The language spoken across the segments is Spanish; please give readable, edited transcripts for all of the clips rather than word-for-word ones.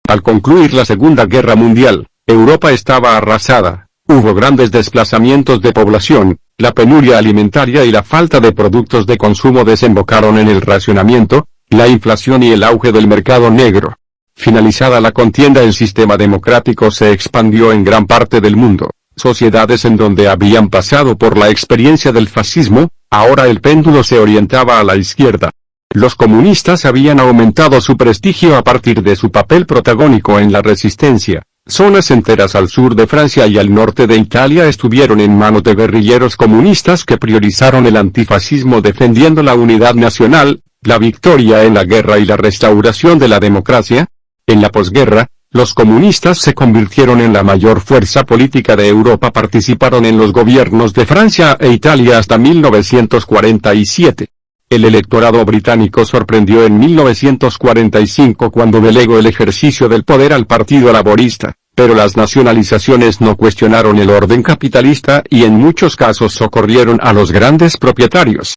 Al concluir la Segunda Guerra Mundial, Europa estaba arrasada, hubo grandes desplazamientos de población, la penuria alimentaria y la falta de productos de consumo desembocaron en el racionamiento, la inflación y el auge del mercado negro. Finalizada la contienda, el sistema democrático se expandió en gran parte del mundo. Sociedades en donde habían pasado por la experiencia del fascismo, ahora el péndulo se orientaba a la izquierda. Los comunistas habían aumentado su prestigio a partir de su papel protagónico en la resistencia. Zonas enteras al sur de Francia y al norte de Italia estuvieron en manos de guerrilleros comunistas que priorizaron el antifascismo defendiendo la unidad nacional, la victoria en la guerra y la restauración de la democracia. En la posguerra, los comunistas se convirtieron en la mayor fuerza política de Europa. Participaron en los gobiernos de Francia e Italia hasta 1947. El electorado británico sorprendió en 1945 cuando delegó el ejercicio del poder al Partido Laborista, pero las nacionalizaciones no cuestionaron el orden capitalista y en muchos casos socorrieron a los grandes propietarios.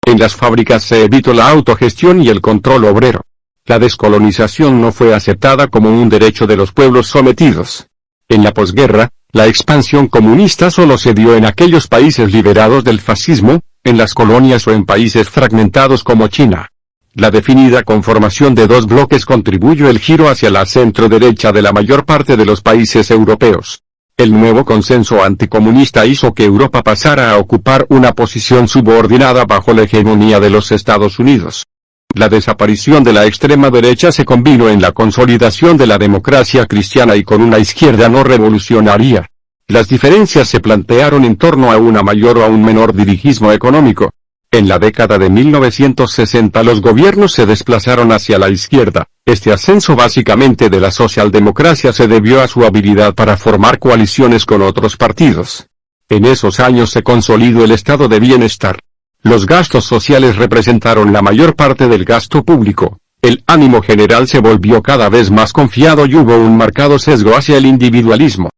En las fábricas se evitó la autogestión y el control obrero. La descolonización no fue aceptada como un derecho de los pueblos sometidos. En la posguerra, la expansión comunista solo se dio en aquellos países liberados del fascismo, en las colonias o en países fragmentados como China. La definida conformación de dos bloques contribuyó el giro hacia la centro-derecha de la mayor parte de los países europeos. El nuevo consenso anticomunista hizo que Europa pasara a ocupar una posición subordinada bajo la hegemonía de los Estados Unidos. La desaparición de la extrema derecha se combinó en la consolidación de la democracia cristiana y con una izquierda no revolucionaria. Las diferencias se plantearon en torno a una mayor o a un menor dirigismo económico. En la década de 1960 los gobiernos se desplazaron hacia la izquierda. Este ascenso básicamente de la socialdemocracia se debió a su habilidad para formar coaliciones con otros partidos. En esos años se consolidó el estado de bienestar. Los gastos sociales representaron la mayor parte del gasto público. El ánimo general se volvió cada vez más confiado y hubo un marcado sesgo hacia el individualismo.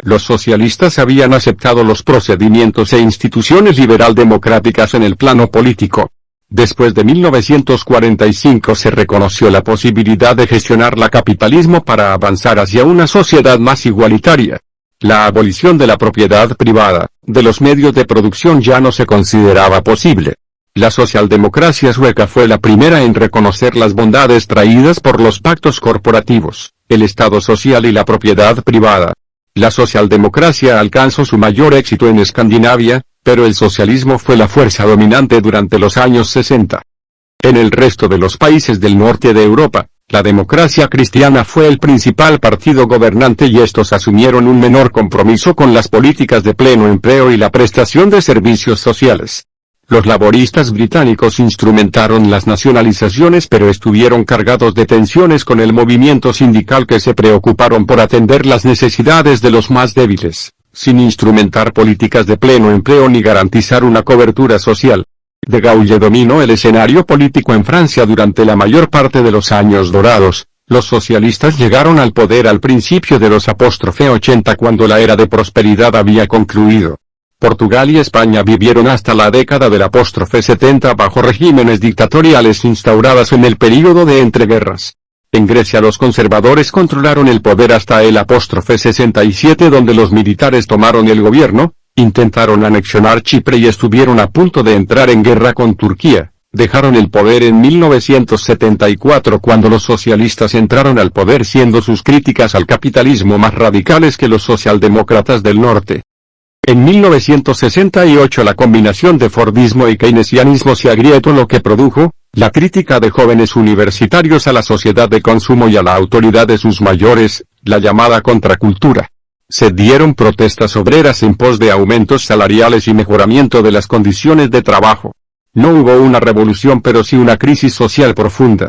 Los socialistas habían aceptado los procedimientos e instituciones liberal-democráticas en el plano político. Después de 1945 se reconoció la posibilidad de gestionar el capitalismo para avanzar hacia una sociedad más igualitaria. La abolición de la propiedad privada, de los medios de producción ya no se consideraba posible. La socialdemocracia sueca fue la primera en reconocer las bondades traídas por los pactos corporativos, el Estado social y la propiedad privada. La socialdemocracia alcanzó su mayor éxito en Escandinavia, pero el socialismo fue la fuerza dominante durante los años 60. En el resto de los países del norte de Europa, la democracia cristiana fue el principal partido gobernante y estos asumieron un menor compromiso con las políticas de pleno empleo y la prestación de servicios sociales. Los laboristas británicos instrumentaron las nacionalizaciones pero estuvieron cargados de tensiones con el movimiento sindical que se preocuparon por atender las necesidades de los más débiles, sin instrumentar políticas de pleno empleo ni garantizar una cobertura social. De Gaulle dominó el escenario político en Francia durante la mayor parte de los años dorados. Los socialistas llegaron al poder al principio de los '80 cuando la era de prosperidad había concluido. Portugal y España vivieron hasta la década del '70 bajo regímenes dictatoriales instauradas en el período de entreguerras. En Grecia los conservadores controlaron el poder hasta el '67 donde los militares tomaron el gobierno, intentaron anexionar Chipre y estuvieron a punto de entrar en guerra con Turquía. Dejaron el poder en 1974 cuando los socialistas entraron al poder siendo sus críticas al capitalismo más radicales que los socialdemócratas del norte. En 1968 la combinación de fordismo y keynesianismo se agrietó lo que produjo, la crítica de jóvenes universitarios a la sociedad de consumo y a la autoridad de sus mayores, la llamada contracultura. Se dieron protestas obreras en pos de aumentos salariales y mejoramiento de las condiciones de trabajo. No hubo una revolución pero sí una crisis social profunda.